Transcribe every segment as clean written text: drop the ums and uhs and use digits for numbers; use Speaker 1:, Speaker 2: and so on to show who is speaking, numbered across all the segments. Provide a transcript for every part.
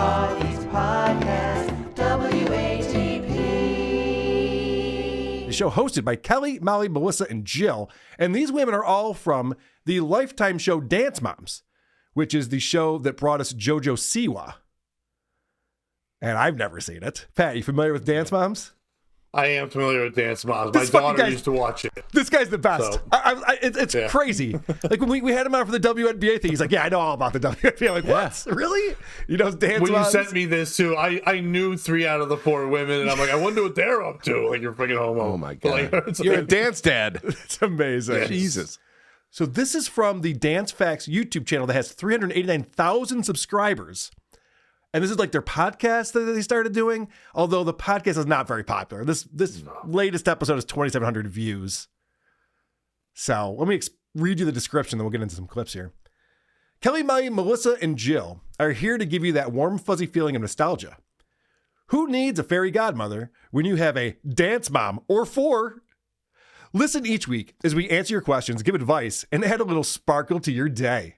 Speaker 1: Oates Podcast, WATP.
Speaker 2: The show hosted by Kelly, Molly, Melissa, and Jill. And these women are all from the Lifetime show Dance Moms, which is the show that brought us JoJo Siwa. And I've never seen it. Pat, you familiar with Dance Moms?
Speaker 3: I am familiar with Dance Moms. My daughter used to watch it.
Speaker 2: This guy's the best.
Speaker 3: So,
Speaker 2: it's crazy. Like when we had him out for the WNBA thing, he's like, yeah, I know all about the WNBA. I'm like, what? Really? You know, Dance Moms?
Speaker 3: When you sent me this too, I knew 3 out of the 4 women, and I'm like, I wonder what they're up to. Like, you're freaking homo.
Speaker 4: Oh my God.
Speaker 3: Like,
Speaker 4: you're a dance dad.
Speaker 2: It's amazing.
Speaker 3: Yes.
Speaker 4: Jesus.
Speaker 2: So this is from the Dance Facts YouTube channel that has 389,000 subscribers. And this is like their podcast that they started doing, although the podcast is not very popular. This latest episode is 2,700 views. So let me read you the description, then we'll get into some clips here. Kelly, Molly, Melissa, and Jill are here to give you that warm, fuzzy feeling of nostalgia. Who needs a fairy godmother when you have a dance mom or 4? Listen each week as we answer your questions, give advice, and add a little sparkle to your day.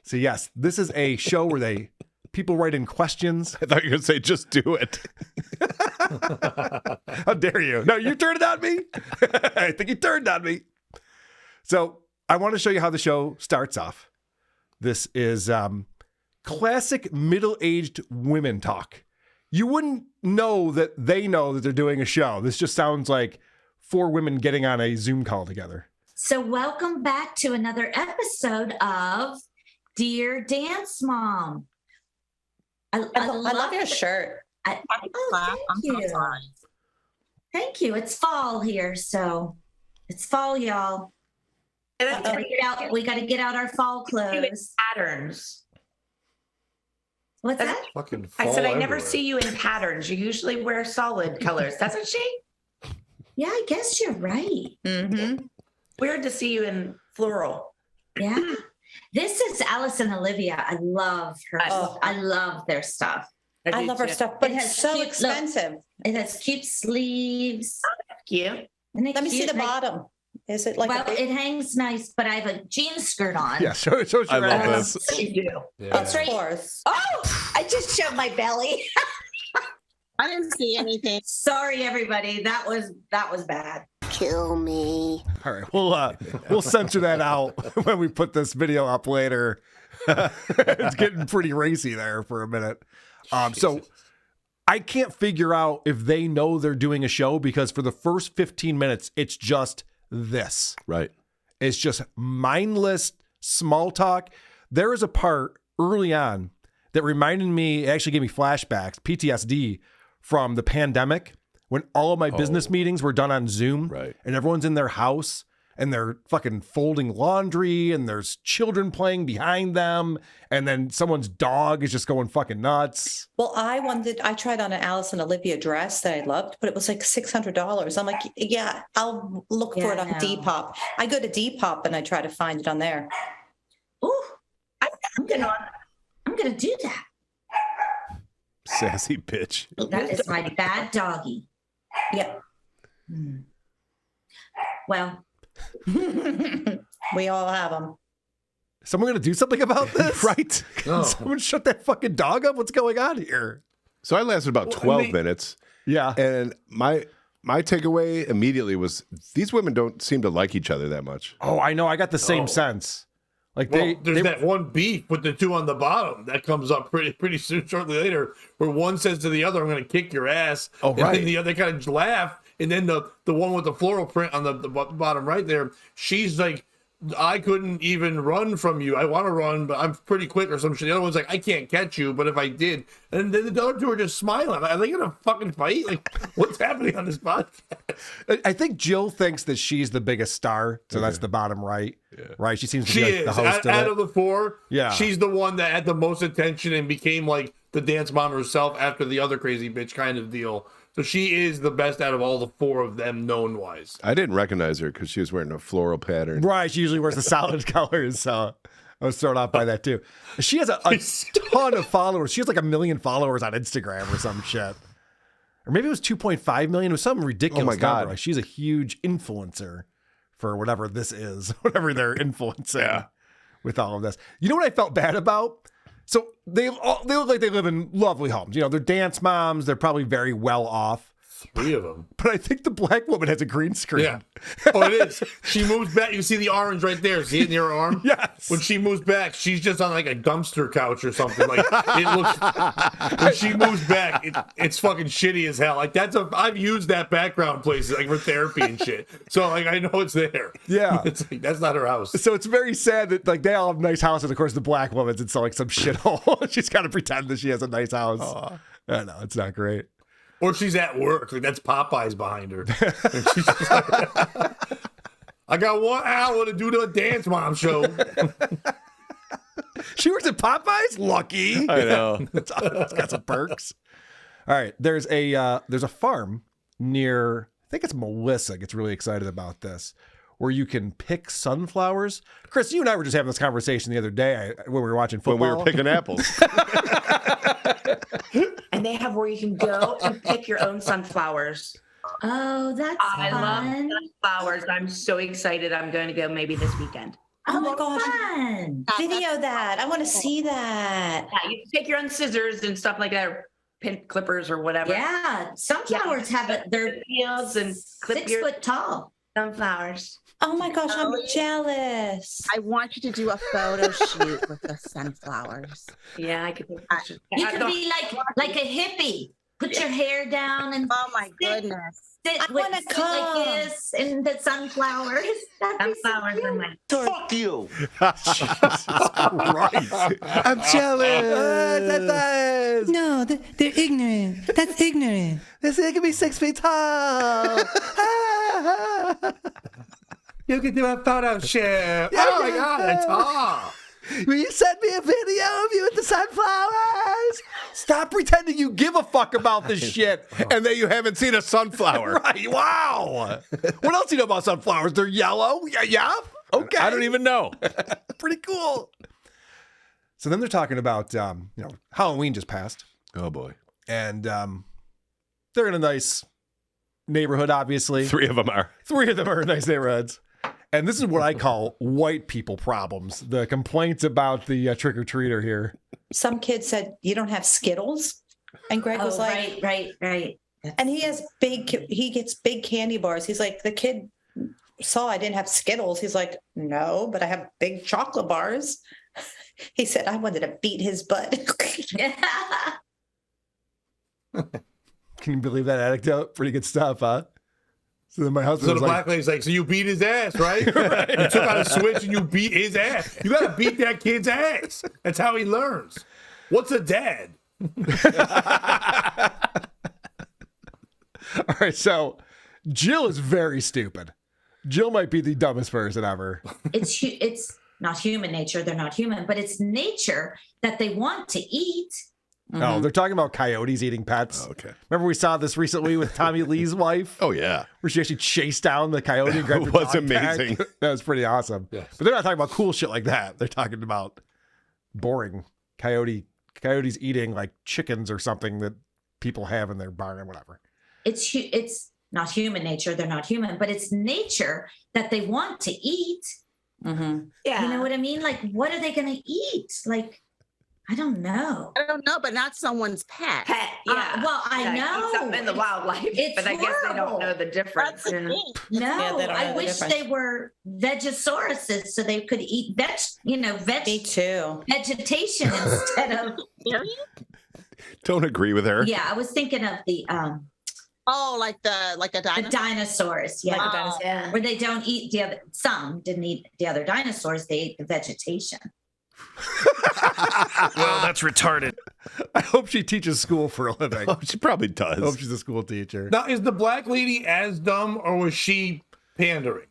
Speaker 2: So yes, this is a show where people write in questions.
Speaker 4: I thought you were going to say, just do it.
Speaker 2: How dare you? No, you turned it on me. I think you turned on me. So I want to show you how the show starts off. This is classic middle-aged women talk. You wouldn't know that they know that they're doing a show. This just sounds like 4 women getting on a Zoom call together.
Speaker 5: So welcome back to another episode of Dear Dance Mom.
Speaker 6: I love your shirt.
Speaker 5: Thank you. Thank you. It's fall here, so it's fall, y'all. We got to get out our fall clothes.
Speaker 6: Patterns.
Speaker 5: What's that?
Speaker 3: fucking
Speaker 6: I said I never
Speaker 3: everywhere.
Speaker 6: see you in patterns. You usually wear solid colors, doesn't she?
Speaker 5: Yeah, I guess you're right.
Speaker 6: Mm-hmm. Weird to see you in floral.
Speaker 5: Yeah. This is Alice and Olivia. I love her.
Speaker 6: Oh.
Speaker 5: I love their stuff.
Speaker 6: I
Speaker 7: love her stuff, but
Speaker 5: It has
Speaker 7: it's so
Speaker 5: cute-
Speaker 7: expensive.
Speaker 5: It has cute sleeves.
Speaker 6: Cute.
Speaker 5: Isn't it
Speaker 7: Let me see
Speaker 5: cute?
Speaker 7: the bottom. Is it like
Speaker 5: Well,
Speaker 7: a
Speaker 5: it hangs nice, but I have a jean skirt on.
Speaker 2: Yeah, show your
Speaker 4: I love
Speaker 2: ass.
Speaker 4: this.
Speaker 6: You do.
Speaker 3: Yeah.
Speaker 7: of course?
Speaker 5: Oh, I just showed my belly.
Speaker 8: I didn't see anything.
Speaker 5: Sorry, everybody. That was bad.
Speaker 8: Kill me.
Speaker 2: All right, we'll censor that out when we put this video up later. It's getting pretty racy there for a minute. So I can't figure out if they know they're doing a show because for the first 15 minutes, it's just this.
Speaker 4: Right.
Speaker 2: It's just mindless small talk. There is a part early on that reminded me, it actually gave me flashbacks, PTSD from the pandemic when all of my business meetings were done on Zoom.
Speaker 4: Right.
Speaker 2: And everyone's in their house and they're fucking folding laundry and there's children playing behind them. And then someone's dog is just going fucking nuts.
Speaker 7: Well, I tried on an Alice and Olivia dress that I loved, but it was like $600. I'm like, yeah, I'll look for it on
Speaker 5: no.
Speaker 7: Depop. I go to Depop and I try to find it on there.
Speaker 5: Ooh, I'm gonna do that.
Speaker 4: Sassy bitch.
Speaker 5: That is my bad doggy.
Speaker 7: Yeah.
Speaker 5: Well,
Speaker 7: We all have them.
Speaker 2: Someone going to do something about this?
Speaker 4: Right.
Speaker 3: No.
Speaker 2: Someone shut that fucking dog up? What's going on here?
Speaker 4: So I lasted about 12 minutes.
Speaker 2: Yeah.
Speaker 4: And my takeaway immediately was these women don't seem to like each other that much.
Speaker 2: Oh, I know. I got the same sense. Like
Speaker 3: Well, there's that one beef with the 2 on the bottom that comes up pretty soon, shortly later, where one says to the other, "I'm going to kick your ass," and
Speaker 2: right.
Speaker 3: then the other kind of laugh, and then the one with the floral print on the bottom right there, she's like, "I couldn't even run from you. I want to run, but I'm pretty quick," or some shit. The other one's like, "I can't catch you, but if I did," and then the other 2 are just smiling. Are they going to fucking fight? Like, what's happening on this podcast?
Speaker 2: I think Jill thinks that she's the biggest star, so that's the bottom right. Yeah. Right? She seems to be
Speaker 3: She
Speaker 2: like
Speaker 3: is.
Speaker 2: the host
Speaker 3: Out
Speaker 2: of
Speaker 3: of the 4,
Speaker 2: Yeah.
Speaker 3: she's the one that had the most attention and became like the dance mom herself after the other crazy bitch kind of deal. So she is the best out of all the 4 of them, known wise.
Speaker 4: I didn't recognize her because she was wearing a floral pattern.
Speaker 2: Right. She usually wears the solid colors, so I was thrown off by that too. She has a ton of followers. She has like 1 million followers on Instagram or some shit. Or maybe it was 2.5 million. It was something ridiculous.
Speaker 4: Oh my God.
Speaker 2: number. She's a huge influencer for whatever this is, whatever they're influencing with all of this. You know what I felt bad about? So they look like they live in lovely homes. You know, they're dance moms. They're probably very well off.
Speaker 3: 3 of them.
Speaker 2: But I think the black woman has a green screen.
Speaker 3: Yeah. Oh, it is. She moves back. You see the orange right there. See it near her arm?
Speaker 2: Yes.
Speaker 3: When she moves back, she's just on like a dumpster couch or something. Like it looks. When she moves back, it's fucking shitty as hell. Like I've used that background place like for therapy and shit. So like I know it's there.
Speaker 2: Yeah.
Speaker 3: It's like that's not her house.
Speaker 2: So it's very sad that like they all have nice houses. Of course, the black woman's in like some shithole. She's got to pretend that she has a nice house. I know it's not great.
Speaker 3: Or she's at work. Like that's Popeyes behind her. And she's just like, I got 1 hour to do the dance mom show.
Speaker 2: She works at Popeyes. Lucky.
Speaker 4: I know.
Speaker 2: It's got some perks. All right, there's a farm near. I think it's Melissa gets really excited about this, where you can pick sunflowers. Chris, you and I were just having this conversation the other day when we were watching football.
Speaker 4: When we were picking apples.
Speaker 6: And they have where you can go and pick your own sunflowers.
Speaker 5: Oh, that's
Speaker 6: I love
Speaker 5: fun.
Speaker 6: sunflowers. I'm so excited. I'm going to go maybe this weekend.
Speaker 7: Oh my gosh.
Speaker 5: Fun.
Speaker 7: Video that. I want to see that.
Speaker 6: Yeah, you can take your own scissors and stuff like that, or pin clippers or whatever.
Speaker 5: Yeah, sunflowers have it. They're
Speaker 6: Peels and clip
Speaker 5: 6
Speaker 6: your
Speaker 5: foot tall.
Speaker 6: sunflowers.
Speaker 7: Oh my gosh, I'm jealous.
Speaker 8: I want you to do a photo shoot with the sunflowers.
Speaker 6: Yeah, I could take pictures.
Speaker 5: You
Speaker 6: I
Speaker 5: could
Speaker 6: don't-
Speaker 5: be like a hippie. Put your hair down and
Speaker 8: Oh my goodness.
Speaker 5: sit
Speaker 7: I wanna
Speaker 5: sit like
Speaker 7: come.
Speaker 5: this in the sunflowers. That'd be so
Speaker 6: Sunflowers
Speaker 5: cute.
Speaker 6: are my
Speaker 1: Fuck you.
Speaker 2: Right.
Speaker 4: I'm jealous.
Speaker 9: No, they're ignorant. That's ignorant.
Speaker 2: This thing can be 6 feet tall.
Speaker 3: You can do a photo shoot. Oh my god, that's all.
Speaker 2: Will you send me a video of you with the sunflowers? Stop pretending you give a fuck about this shit.
Speaker 4: And that you haven't seen a sunflower.
Speaker 2: Right, wow. What else do you know about sunflowers? They're yellow? Yeah? Okay.
Speaker 4: I don't even know.
Speaker 2: Pretty cool. So then they're talking about, Halloween just passed.
Speaker 4: Oh boy.
Speaker 2: And they're in a nice neighborhood, obviously.
Speaker 4: 3 of them are.
Speaker 2: 3 of them are in nice neighborhoods. And this is what I call white people problems. The complaints about the trick-or-treater here.
Speaker 7: Some kid said, "You don't have Skittles?" And Greg was like,
Speaker 5: right.
Speaker 7: and he gets big candy bars. He's like, the kid saw I didn't have Skittles. He's like, no, but I have big chocolate bars. He said, I wanted to beat his butt.
Speaker 2: Can you believe that anecdote? Pretty good stuff, huh? So then my husband
Speaker 3: So
Speaker 2: was
Speaker 3: the
Speaker 2: like,
Speaker 3: black lady's like, so you beat his ass, right?
Speaker 2: Right.
Speaker 3: You took out a switch and you beat his ass. You gotta beat that kid's ass. That's how he learns. What's a dad?
Speaker 2: all right, so Jill is very stupid. Jill might be the dumbest person ever.
Speaker 5: It's not human nature. They're not human, but it's nature that they want to eat.
Speaker 2: Oh, they're talking about coyotes eating pets.
Speaker 4: Oh, okay.
Speaker 2: Remember we saw this recently with Tommy Lee's wife?
Speaker 4: Oh yeah.
Speaker 2: Where she actually chased down the coyote and grabbed
Speaker 4: It
Speaker 2: her
Speaker 4: was
Speaker 2: dog tag.
Speaker 4: amazing.
Speaker 2: That was pretty awesome.
Speaker 3: Yes.
Speaker 2: But they're not talking about cool shit like that. They're talking about boring coyotes eating like chickens or something that people have in their barn or whatever.
Speaker 5: It's not human nature. They're not human, but it's nature that they want to eat.
Speaker 6: Yeah.
Speaker 5: You know what I mean? Like, what are they going to eat? Like, I don't know.
Speaker 8: I don't know, but not someone's pet.
Speaker 6: Pet, yeah.
Speaker 5: Well, I
Speaker 6: Yeah,
Speaker 5: know.
Speaker 6: eat something in the wildlife,
Speaker 5: It's
Speaker 6: but I guess they
Speaker 5: horrible.
Speaker 6: don't know the difference.
Speaker 8: That's the
Speaker 6: Yeah.
Speaker 8: thing.
Speaker 5: No,
Speaker 7: Yeah, they don't
Speaker 5: I
Speaker 7: know the
Speaker 5: wish
Speaker 7: difference.
Speaker 5: they were vegasauruses so they could eat
Speaker 7: Me too.
Speaker 5: vegetation instead of.
Speaker 8: Serious?
Speaker 4: Don't agree with her.
Speaker 5: Yeah, I was thinking of the
Speaker 8: Oh, like a dinosaur.
Speaker 5: dinosaurs. Yeah,
Speaker 8: Oh.
Speaker 6: Yeah.
Speaker 5: where they don't eat the other. Some didn't eat the other dinosaurs. They ate the vegetation.
Speaker 2: Well, that's retarded. I hope she teaches school for a living.
Speaker 4: Oh, she probably
Speaker 2: I hope
Speaker 4: does.
Speaker 2: she's a school teacher.
Speaker 3: Now, is the black lady as dumb or was she pandering?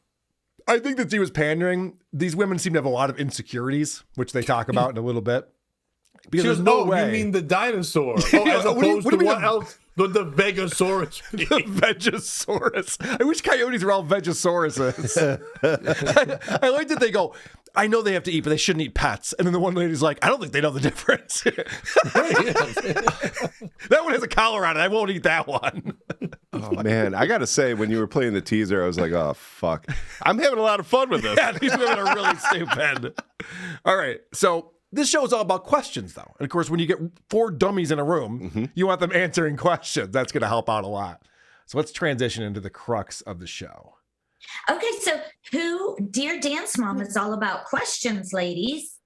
Speaker 2: I think that she was pandering. These women seem to have a lot of insecurities, which they talk about in a little bit. Because
Speaker 3: She
Speaker 2: there's
Speaker 3: goes,
Speaker 2: no
Speaker 3: oh,
Speaker 2: way.
Speaker 3: you mean the dinosaur?
Speaker 2: Yeah,
Speaker 3: Oh, as
Speaker 2: what do you-
Speaker 3: opposed
Speaker 2: what do
Speaker 3: to
Speaker 2: you
Speaker 3: what
Speaker 2: mean?
Speaker 3: else would the Vegasaurus be?
Speaker 2: The Vegasaurus. I wish coyotes were all Vegasauruses. I like that they go, I know they have to eat, but they shouldn't eat pets. And then the one lady's like, I don't think they know the difference. That one has a collar on it. I won't eat that one.
Speaker 4: Oh man, I gotta say, when you were playing the teaser, I was like, oh fuck. I'm having a lot of fun with this.
Speaker 2: Yeah, these women are really stupid. All right. So This show is all about questions, though. And of course, when you get 4 dummies in a room, you want them answering questions. That's going to help out a lot. So let's transition into the crux of the show.
Speaker 5: Okay, so Dear Dance Mom, it's all about questions, ladies.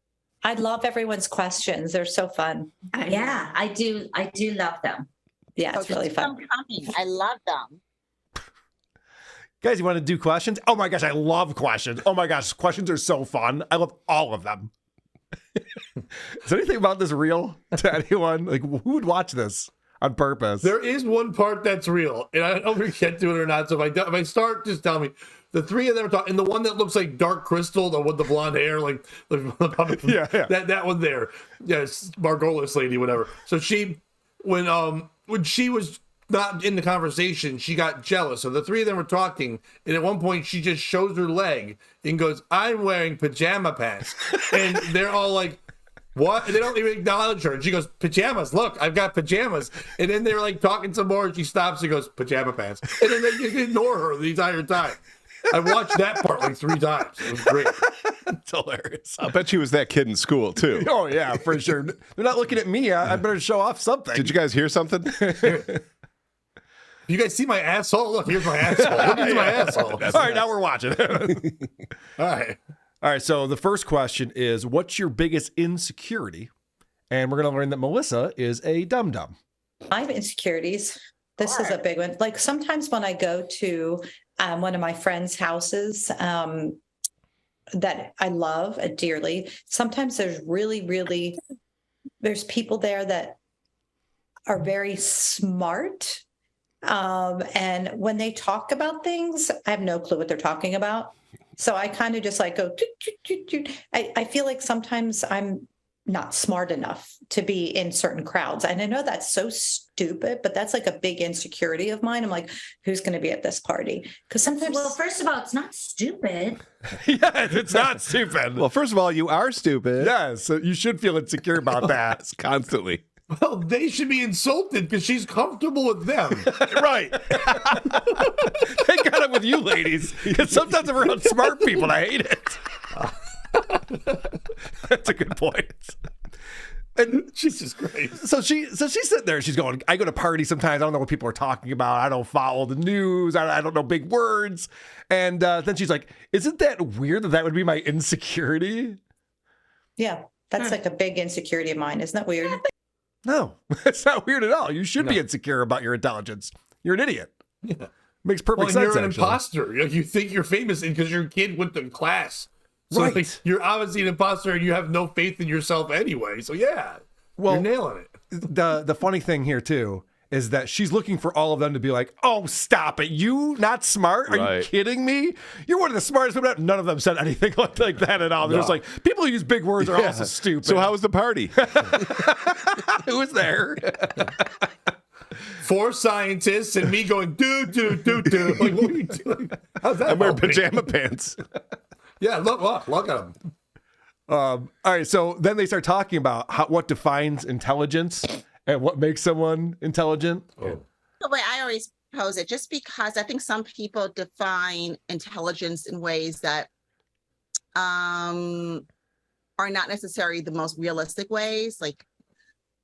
Speaker 7: I love everyone's questions. They're so fun.
Speaker 5: Yeah, I do love them.
Speaker 7: Yeah, it's really fun.
Speaker 8: I love them.
Speaker 2: Guys, you want to do questions? Oh my gosh, I love questions. Oh my gosh, questions are so fun. I love all of them. Is anything about this real to anyone? Like, who would watch this on purpose?
Speaker 3: There is one part that's real, and I don't know if we get to it or not. So if I start, just tell me. The 3 of them are talking, and the one that looks like Dark Crystal, the with the blonde hair, like
Speaker 2: yeah.
Speaker 3: that one there, yes, Margolis lady, whatever. So when she was not in the conversation, she got jealous. So the 3 of them were talking, and at one point she just shows her leg and goes, "I'm wearing pajama pants," and they're all like, "What?" And they don't even acknowledge her. And she goes, "Pajamas, look, I've got pajamas." And then they're like talking some more, and she stops and goes, "Pajama pants." And then they ignore her the entire time. I watched that part like 3 times. It was great.
Speaker 2: It's hilarious.
Speaker 4: I bet she was that kid in school, too.
Speaker 2: Oh, yeah, for sure. They're not looking at me. I better show off something.
Speaker 4: Did you guys hear something?
Speaker 3: You guys see my asshole? Look, here's my asshole. Look at my asshole.
Speaker 2: All right, now we're watching.
Speaker 3: All
Speaker 2: right, so the first question is, what's your biggest insecurity? And we're going to learn that Melissa is a dum-dum.
Speaker 7: I have insecurities. This is a big one. Like sometimes when I go to one of my friends' houses that I love dearly, sometimes there's there's people there that are very smart. And when they talk about things, I have no clue what they're talking about. So I kind of just like go, toot, toot, toot, toot. I feel like sometimes I'm not smart enough to be in certain crowds. And I know that's so stupid, but that's like a big insecurity of mine. I'm like, who's going to be at this party? Because sometimes.
Speaker 5: Well, first of all, it's not stupid.
Speaker 2: Yeah, it's not stupid.
Speaker 4: Well, first of all, you are stupid.
Speaker 2: Yeah, so you should feel insecure about that.
Speaker 4: Constantly.
Speaker 3: Well, they should be insulted because she's comfortable with them.
Speaker 2: Right. Thank God I'm with you ladies, because sometimes I'm around smart people and I hate it. That's a good point. And
Speaker 3: Jesus Christ.
Speaker 2: So she's sitting there. She's going, I go to parties sometimes. I don't know what people are talking about. I don't follow the news. I don't know big words. And then she's like, isn't that weird that would be my insecurity?
Speaker 7: Yeah, that's like a big insecurity of mine. Isn't that weird?
Speaker 2: No, it's not weird at all. You should be insecure about your intelligence. You're an idiot.
Speaker 3: Yeah.
Speaker 2: Makes perfect sense.
Speaker 3: You're an
Speaker 2: actually.
Speaker 3: imposter. You think you're famous because your kid went to class. So
Speaker 2: Right.
Speaker 3: like, you're obviously an imposter and you have no faith in yourself anyway. So yeah, you're nailing it.
Speaker 2: The funny thing here too is that she's looking for all of them to be like, oh, stop it. You not smart? Are you kidding me? You're one of the smartest people. None of them said anything like that at all. They're just like, people who use big words are also stupid.
Speaker 4: So how was the party?
Speaker 2: Who was there?
Speaker 3: 4 scientists and me going, do. Like, what are you doing? How's that?
Speaker 4: I'm wearing
Speaker 3: helping?
Speaker 4: pajama pants.
Speaker 3: Yeah, look at them.
Speaker 2: All right, so then they start talking about what defines intelligence and what makes someone intelligent.
Speaker 3: Oh.
Speaker 8: The way I always pose it, just because I think some people define intelligence in ways that are not necessarily the most realistic ways, like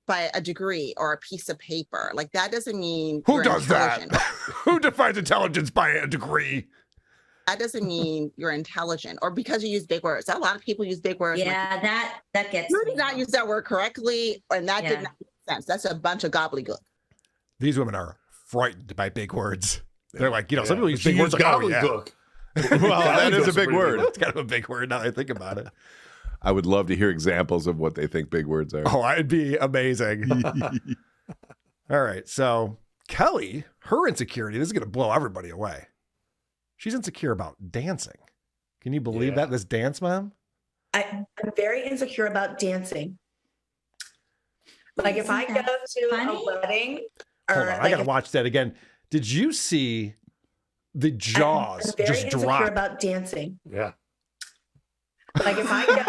Speaker 8: by a degree or a piece of paper. Like that doesn't mean
Speaker 2: Who
Speaker 8: you're
Speaker 2: does that?
Speaker 8: intelligent.
Speaker 2: Who defines intelligence by a degree?
Speaker 8: That doesn't mean you're intelligent or because you use big words. A lot of people use big words.
Speaker 5: Yeah, that gets.
Speaker 8: You did not use that word correctly, and that did
Speaker 5: Yeah.
Speaker 8: not make sense. That's a bunch of gobbledygook.
Speaker 2: These women are frightened by big words. They're like, some people use
Speaker 3: She
Speaker 2: big words
Speaker 3: used
Speaker 2: like, oh, yeah.
Speaker 3: gobbledygook.
Speaker 4: Well, that is a big word.
Speaker 2: It's kind of a big word now that I think about it.
Speaker 4: I would love to hear examples of what they think big words are.
Speaker 2: Oh, it'd be amazing. All right. So Kelly, her insecurity, this is going to blow everybody away. She's insecure about dancing. Can you believe that? This dance mom?
Speaker 10: I'm very insecure about dancing. Like if I go to a wedding or
Speaker 2: Hold on, I
Speaker 10: like
Speaker 2: got to watch that again. Did you see the jaws
Speaker 10: I'm very
Speaker 2: just
Speaker 10: insecure
Speaker 2: drop?
Speaker 10: about dancing.
Speaker 3: Yeah.
Speaker 10: Like if I go to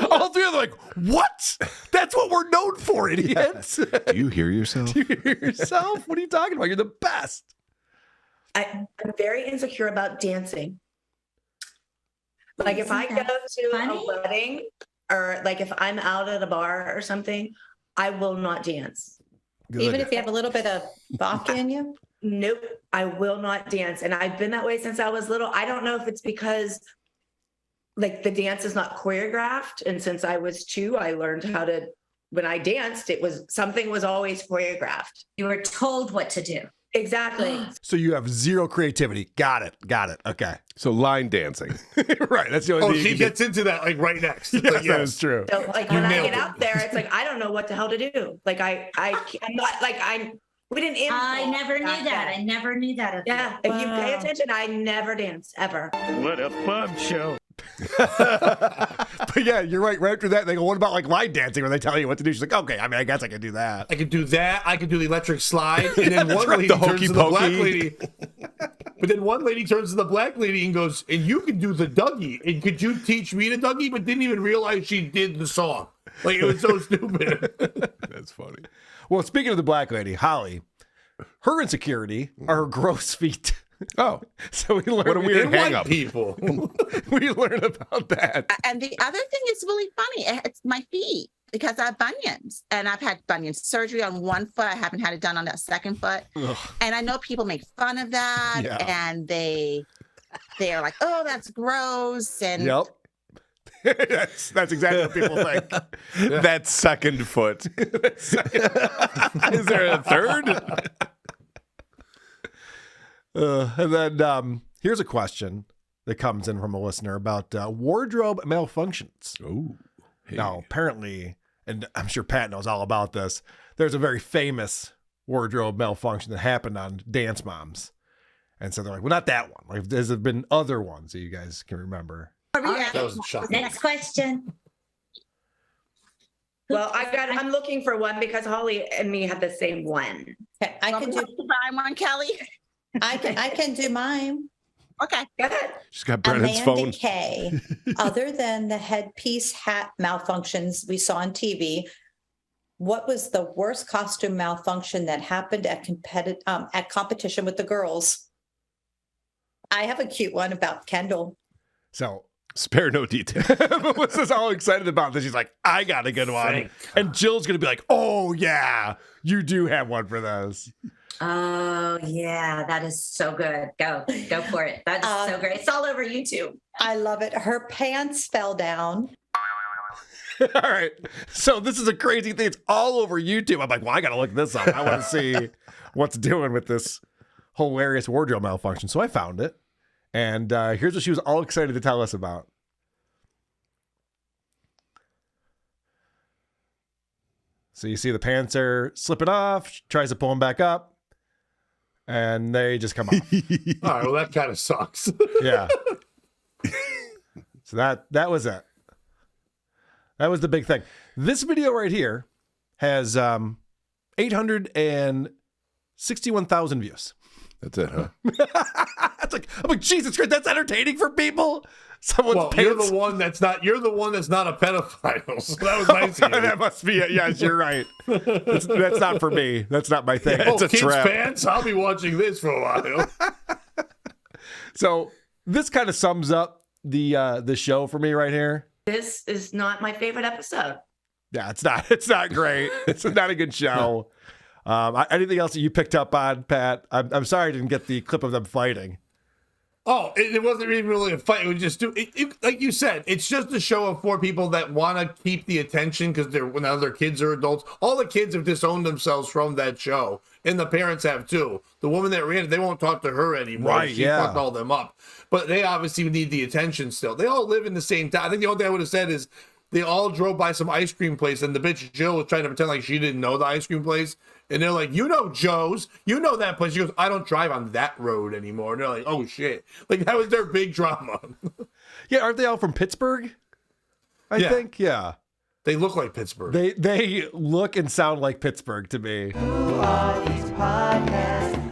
Speaker 2: All 3 of them are like, what? That's what we're known for, idiots.
Speaker 4: Do you hear yourself?
Speaker 2: Do you hear yourself? What are you talking about? You're the best.
Speaker 10: I'm very insecure about dancing. Like if I go to a wedding or like if I'm out at a bar or something, I will not dance.
Speaker 2: Good.
Speaker 7: Even if you have a little bit of vodka in you?
Speaker 10: Nope, I will not dance. And I've been that way since I was little. I don't know if it's because like the dance is not choreographed. And since I was 2, I learned how to, when I danced, something was always choreographed.
Speaker 5: You were told what to do.
Speaker 10: Exactly.
Speaker 2: So you have zero creativity. Got it. Okay.
Speaker 4: So line dancing.
Speaker 2: Right. That's the only
Speaker 3: Oh,
Speaker 2: thing
Speaker 3: she
Speaker 2: you
Speaker 3: gets into that like right next. It's
Speaker 2: Yes,
Speaker 3: like,
Speaker 2: that is true.
Speaker 10: So like when I
Speaker 3: nailed
Speaker 10: get
Speaker 3: it.
Speaker 10: out there, it's like, I don't know what the hell to do. Like I'm not like we didn't.
Speaker 5: I
Speaker 10: improv
Speaker 5: never knew
Speaker 10: back
Speaker 5: that.
Speaker 10: then.
Speaker 5: I never knew that. Of
Speaker 10: Yeah,
Speaker 5: you.
Speaker 10: if you pay
Speaker 5: Wow.
Speaker 10: attention, I never dance ever.
Speaker 11: What a pub show.
Speaker 2: But yeah, you're right. Right after that, they go, what about like line dancing where they tell you what to do? She's like, okay, I mean, I guess I can do that.
Speaker 3: I could do that. I could do the electric slide. And then one
Speaker 2: right,
Speaker 3: lady
Speaker 2: the
Speaker 3: turns
Speaker 2: hokey
Speaker 3: to the black
Speaker 2: pokey.
Speaker 3: lady. But then one lady turns to the black lady and goes, and you can do the Dougie. And could you teach me the Dougie? But didn't even realize she did the song. Like, it was so stupid.
Speaker 4: That's funny.
Speaker 2: Well, speaking of the black lady, Holly, her insecurity are her gross feet.
Speaker 4: Oh,
Speaker 2: So we learned
Speaker 4: what a weird
Speaker 3: And
Speaker 4: hang
Speaker 3: white
Speaker 4: up.
Speaker 3: people.
Speaker 2: we learned about that.
Speaker 8: And the other thing is really funny. It's my feet because I have bunions and I've had bunion surgery on one foot. I haven't had it done on that second foot.
Speaker 2: Ugh.
Speaker 8: And I know people make fun of that
Speaker 2: Yeah.
Speaker 8: and they're like, oh, that's gross. And
Speaker 2: Yep. that's exactly what people think.
Speaker 4: That second foot. Is there a third?
Speaker 2: And then here's a question that comes in from a listener about wardrobe malfunctions.
Speaker 4: Oh,
Speaker 2: Now, apparently, and I'm sure Pat knows all about this, there's a very famous wardrobe malfunction that happened on Dance Moms. And so they're like, well, not that one. Like, there's been other ones that you guys can remember.
Speaker 3: That was shocking.
Speaker 5: Next question.
Speaker 10: Well, I'm looking for one because Holly and me have the same one.
Speaker 7: Okay, I can do
Speaker 8: buy one, Kelly.
Speaker 7: I can do mine.
Speaker 8: Okay.
Speaker 10: Go ahead.
Speaker 4: she's got Brennan's
Speaker 7: Amanda
Speaker 4: phone.
Speaker 7: Kay. Other than the headpiece hat malfunctions we saw on TV, what was the worst costume malfunction that happened at competition with the girls? I have a cute one about Kendall.
Speaker 2: So
Speaker 4: Spare no detail.
Speaker 2: Melissa's all excited about this. She's like, I got a good one.
Speaker 3: Thank
Speaker 2: And Jill's going to be like, oh, yeah, you do have one for this.
Speaker 5: Oh yeah, that is so good. Go for it. That is so great. It's all over YouTube.
Speaker 7: I love it. Her pants fell down.
Speaker 2: All right. So this is a crazy thing. It's all over YouTube. I'm like, well, I got to look this up. I want to see what's doing with this hilarious wardrobe malfunction. So I found it. And here's what she was all excited to tell us about. So you see the pants are slipping off. She tries to pull them back up. And they just come off.
Speaker 3: All right, well, that kind of sucks.
Speaker 2: Yeah. So that was it. That was the big thing. This video right here has 861,000 views.
Speaker 4: That's it, huh?
Speaker 2: I'm like, Jesus Christ, that's entertaining for people. Someone's
Speaker 3: Well,
Speaker 2: pants.
Speaker 3: you're the one that's not a pedophile. So that was nice of you.
Speaker 2: That must be it. Yes, you're right. That's not for me. That's not my thing.
Speaker 3: Oh,
Speaker 2: It's a
Speaker 3: kids'
Speaker 2: trap.
Speaker 3: pants? I'll be watching this for a while.
Speaker 2: So this kind of sums up the show for me right here.
Speaker 10: This is not my favorite episode.
Speaker 2: Yeah, it's not great. It's not a good show. Anything else that you picked up on, Pat? I'm sorry I didn't get the clip of them fighting.
Speaker 3: Oh, it wasn't even really a fight. It was just like you said. It's just a show of 4 people that want to keep the attention because now their kids are adults. All the kids have disowned themselves from that show, and the parents have too. The woman that ran it, they won't talk to her anymore.
Speaker 2: Right,
Speaker 3: She
Speaker 2: yeah.
Speaker 3: fucked all them up. But they obviously need the attention still. They all live in the same town. I think the only thing I would have said is they all drove by some ice cream place, and the bitch Jill was trying to pretend like she didn't know the ice cream place. And they're like, you know Joe's, you know that place. She goes, I don't drive on that road anymore. And they're like, oh shit. Like that was their big drama.
Speaker 2: Yeah, aren't they all from Pittsburgh? I
Speaker 3: Yeah.
Speaker 2: think, yeah.
Speaker 3: They look like Pittsburgh.
Speaker 2: They look and sound like Pittsburgh to me.
Speaker 1: Who are these podcasts?